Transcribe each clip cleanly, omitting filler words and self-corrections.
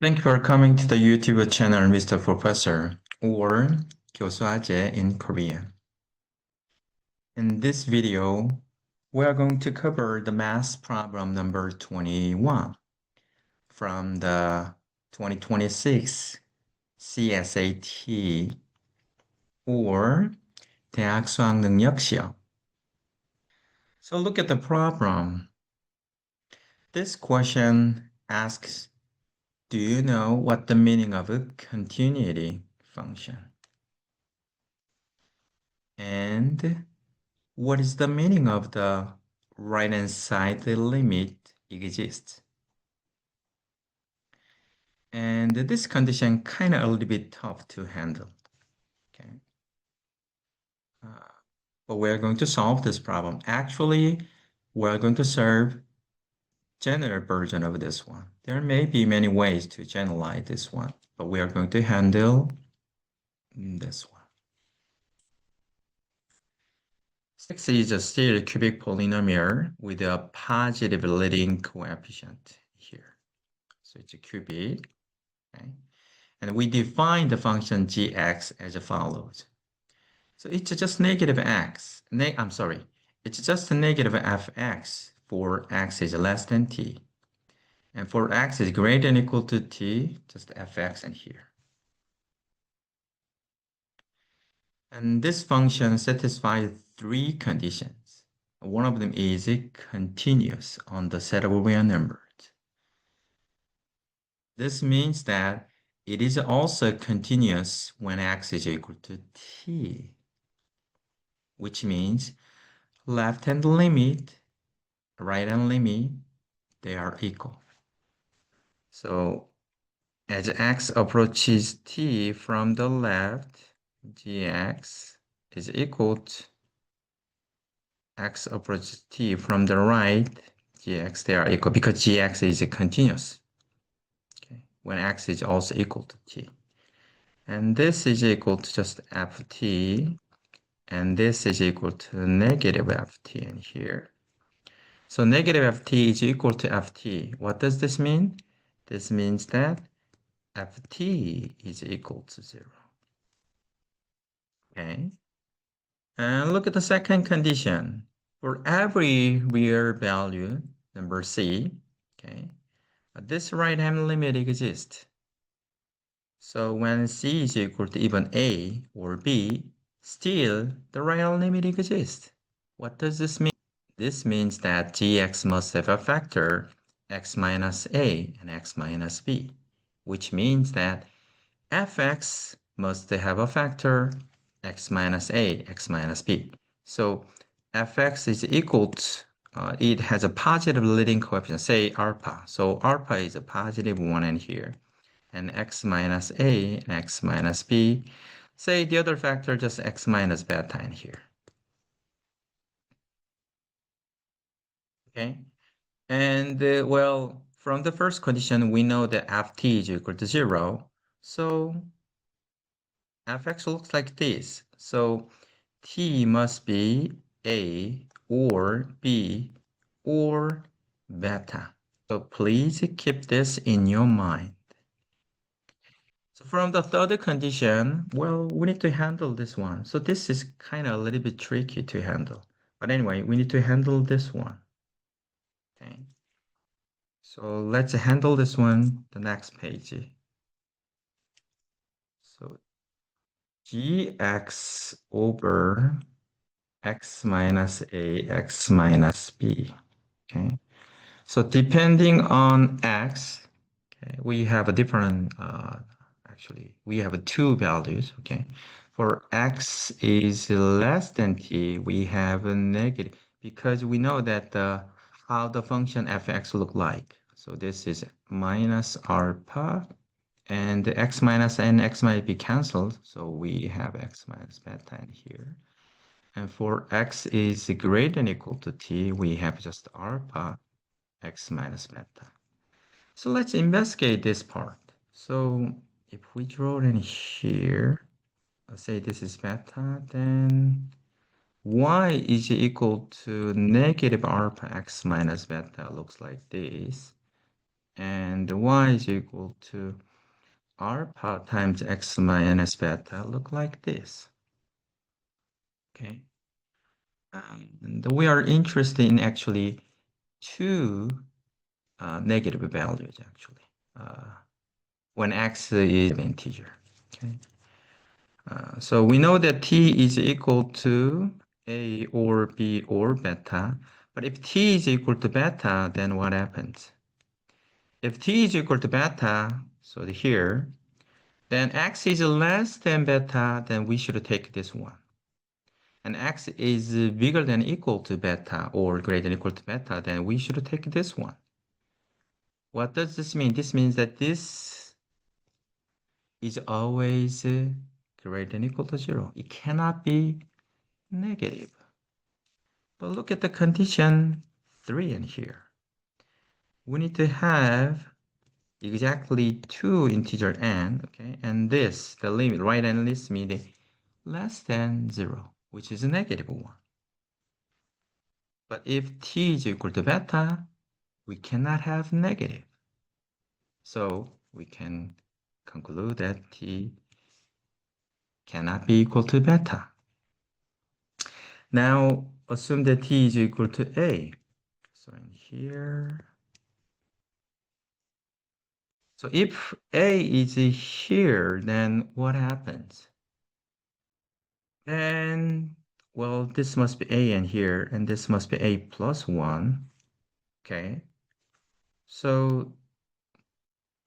Thank you for coming to the YouTube channel Mr. Professor or 교수 아재 in Korean. In this video, we are going to cover the math problem number 21 from the 2026 CSAT or 대학수학능력시험. So look at the problem. This question asks, do you know what the meaning of a continuity function? And what is the meaning of the right-hand side limit exists? And this condition kind of a little bit tough to handle. Okay. But we're going to solve this problem. Actually, we're going to serve general version of this one. There may be many ways to generalize this one, but we are going to handle this one. 6 is still a cubic polynomial with a positive leading coefficient here. So it's a cubic, okay? And we define the function gx as follows. So it's just negative x. It's just a negative fx for x is less than t. And for x is greater than or equal to t, just fx in here. And this function satisfies three conditions. One of them is continuous on the set of real numbers. This means that it is also continuous when x is equal to t, which means left-hand limit, right-hand limit, they are equal. So as x approaches t from the left, gx is equal to x approaches t from the right, gx, they are equal because gx is continuous. Okay, when x is also equal to t. And this is equal to just ft, and this is equal to negative ft in here. So negative ft is equal to ft. What does this mean? This means that ft is equal to 0. Okay. And look at the second condition. For every real value, number c, okay, this right-hand limit exists. So when c is equal to even a or b, still the right-hand limit exists. What does this mean? This means that gx must have a factor x minus a and x minus b, which means that fx must have a factor x minus a, x minus b. So fx is equal to, it has a positive leading coefficient, say alpha. So alpha is a positive 1 in here. And x minus a and x minus b, say the other factor just x minus beta in here. Okay, and well, from the first condition, we know that ft is equal to 0. So fx looks like this. So t must be a or b or beta. So please keep this in your mind. So from the third condition, well, we need to handle this one. So this is kind of a little bit tricky to handle. But anyway, we need to handle this one. Okay. So let's handle this one, the next page. So gx over x minus a, x minus b. Okay. So depending on x, okay, we have a different, actually, we have two values, okay. For x is less than t, we have a negative, because we know that how the function fx look like. So this is minus alpha, and x minus and x might be canceled, so we have x minus beta in here. And for x is greater than or equal to t, we have just alpha x minus beta. So let's investigate this part. So if we draw it in here, let's say this is beta, then y is equal to negative alpha x minus beta looks like this. and y is equal to alpha times x minus beta look like this. Okay. And we are interested in actually two negative values actually when x is an integer. Okay. So we know that t is equal to a or b or beta. But if t is equal to beta, then what happens? If t is equal to beta, so here, then x is less than beta, then we should take this one. And x is bigger than equal to beta or greater than equal to beta, then we should take this one. What does this mean? This means that this is always greater than equal to 0. It cannot be negative. But look at the condition 3 in here. We need to have exactly 2 integer n, okay? And this, the limit, right hand limit less than 0, which is a negative 1. But if t is equal to beta, we cannot have negative. So we can conclude that t cannot be equal to beta. Now assume that t is equal to a. So in here, so if a is here, then what happens? Then, well, this must be a in here, and this must be a plus 1. Okay. So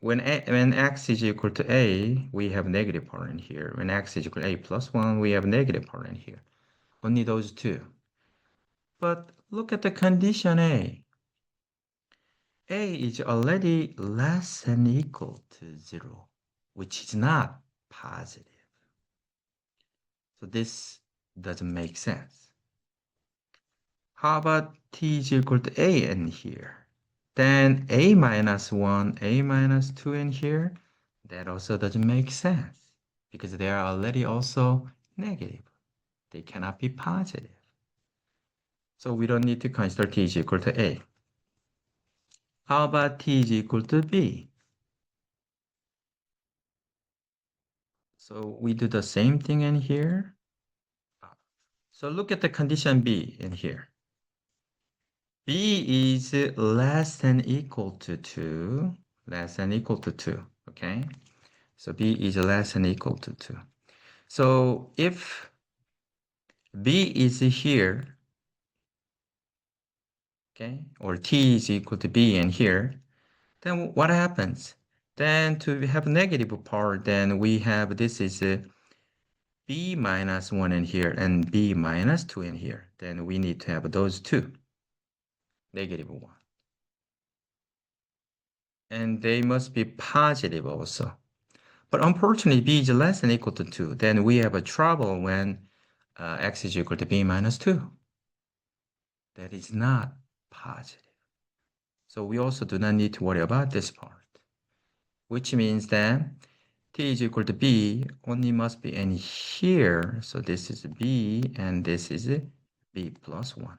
when x is equal to a, we have negative part in here. When x is equal to a plus 1, we have negative part in here. Only those two. But look at the condition a. A is already less than equal to 0, which is not positive. So this doesn't make sense. How about t is equal to a in here? Then a minus 1, a minus 2 in here, that also doesn't make sense because they are already also negative. They cannot be positive. So we don't need to consider t is equal to a. How about t is equal to b? So we do the same thing in here. So look at the condition b in here. b is less than equal to 2, less than equal to 2, okay? So b is less than equal to 2. So if b is here, okay, or t is equal to b in here, then what happens? Then to have negative part, then we have this is b minus 1 in here and b minus 2 in here. Then we need to have those two, negative 1. And they must be positive also. But unfortunately, b is less than equal to 2. Then we have a trouble when x is equal to b minus 2. That is not positive. So we also do not need to worry about this part, which means that t is equal to b only must be in here. So this is b and this is b plus 1.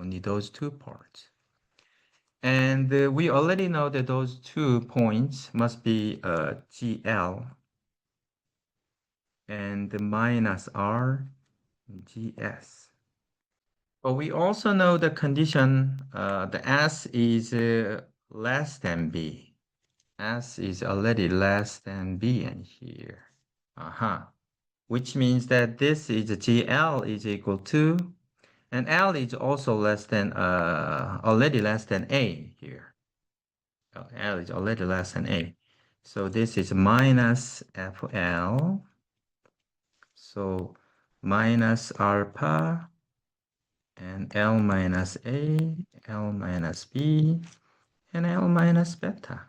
Only those two parts. And we already know that those 2 points must be GL and minus R GS. But we also know the condition, the S is less than B. S is already less than B in here. Which means that this is GL is equal to, and L is also less than, already less than A here. L is already less than A. So this is minus FL. So minus alpha and L minus A, L minus B, and L minus beta.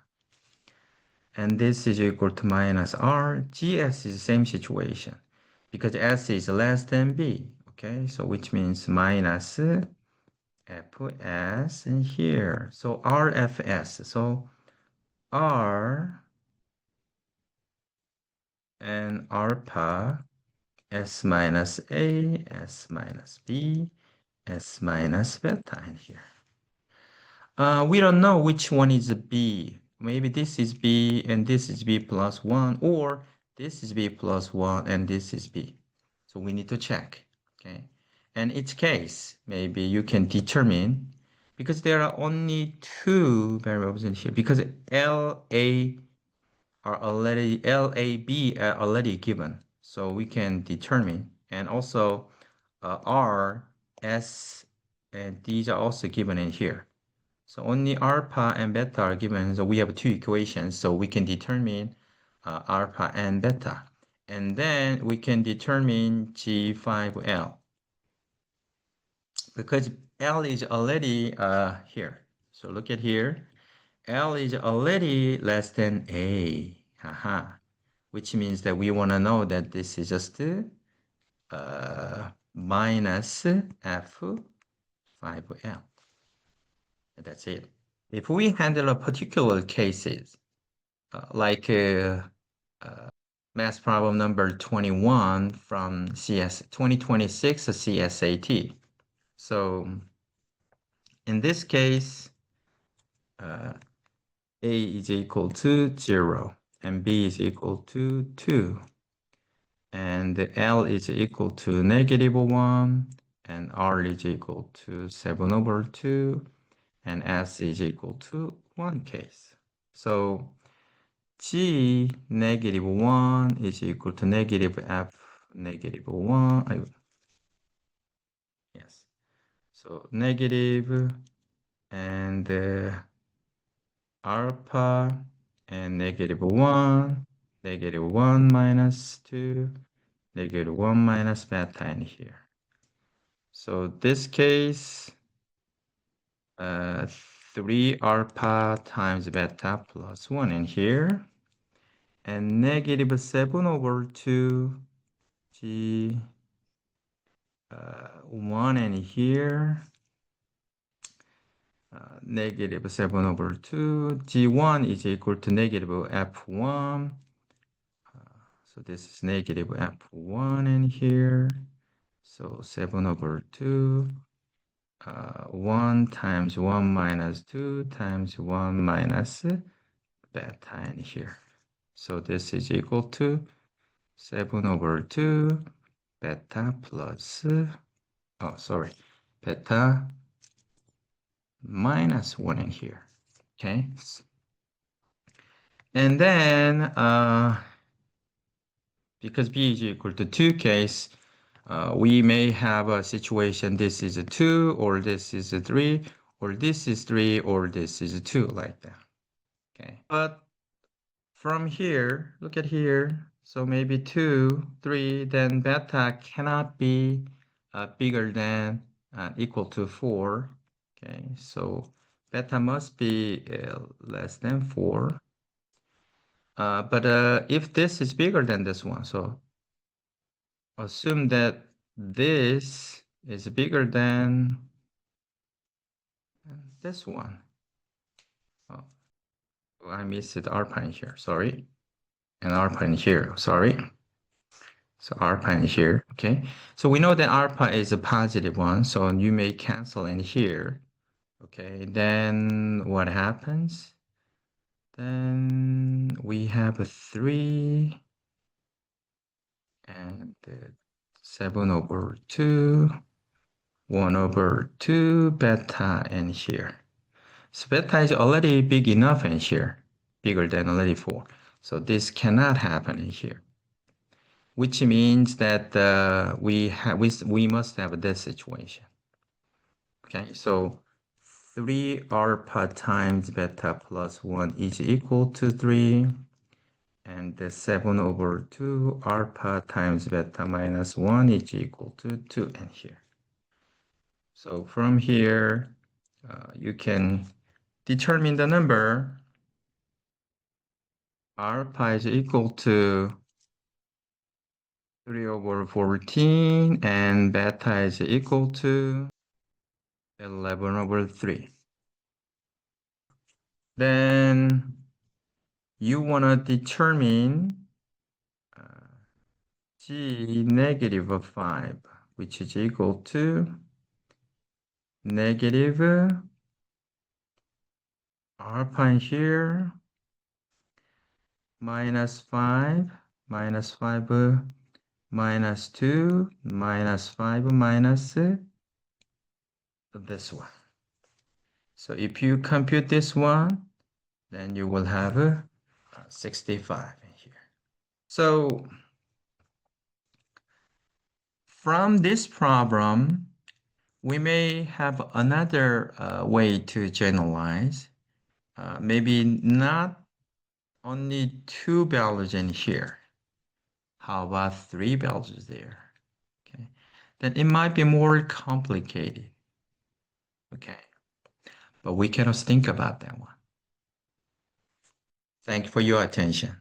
And this is equal to minus R. GS is the same situation because S is less than B. Okay, so which means minus FS in here. So RFS. So R and alpha S minus A, S minus B, S minus beta in here. We don't know which one is B maybe this is B and this is B plus 1, or this is B plus 1 and this is B. So we need to check, okay? And each case, maybe you can determine, because there are only two variables in here, because LAB are already given. So we can determine, and also R, S, and these are also given in here. So only alpha and beta are given. So we have two equations. So we can determine alpha and beta. And then we can determine G5L. Because L is already here. So look at here. L is already less than A. Haha. Which means that we want to know that this is just minus F5L. That's it. If we handle a particular cases, like math problem number 21 from 2026 CSAT. So in this case, A is equal to 0 and B is equal to 2. And L is equal to -1 and R is equal to 7/2 and S is equal to 1 case. So G -1 is equal to -F -1. Yes. So negative and alpha and -1, -1 minus 2, -1 minus beta in here. So this case, 3 alpha times beta plus 1 in here, and -7/2 G 1 in here, -7/2 G1 is equal to -F1. So this is -F1 in here. So 7/2, 1 times 1 minus 2 times 1 minus beta in here. So this is equal to 7/2 beta plus, beta minus 1 in here, okay? And then, because B is equal to 2 case, we may have a situation, this is a 2, or this is a 3, or this is 3, or this is a 2, like that, okay? But from here, look at here, so maybe 2, 3, then beta cannot be bigger than equal to 4, okay? So beta must be less than 4. But if this is bigger than this one, so assume that this is bigger than this one. Oh, I missed R prime here, sorry. And R prime here, sorry. So R prime here, okay? So we know that R prime is a positive one, so you may cancel in here. Okay, then what happens? Then we have a 3 and 7/2, 1/2 beta in here. So beta is already big enough in here, bigger than already 4. So this cannot happen in here, which means that we must have this situation. Okay, so 3 alpha times beta plus 1 is equal to 3, and the 7/2 alpha times beta minus 1 is equal to 2 in here. So from here, you can determine the number. Alpha is equal to 3/14, and beta is equal to 11/3. Then you want to determine G -5, which is equal to negative alpha in here minus 5, minus 5, minus 2, minus 5, minus this one. So if you compute this one, then you will have 65 in here. So from this problem, we may have another way to generalize. Maybe not only 2 values in here. How about 3 values there? Okay, then it might be more complicated. Okay, but we cannot think about that one. Thank you for your attention.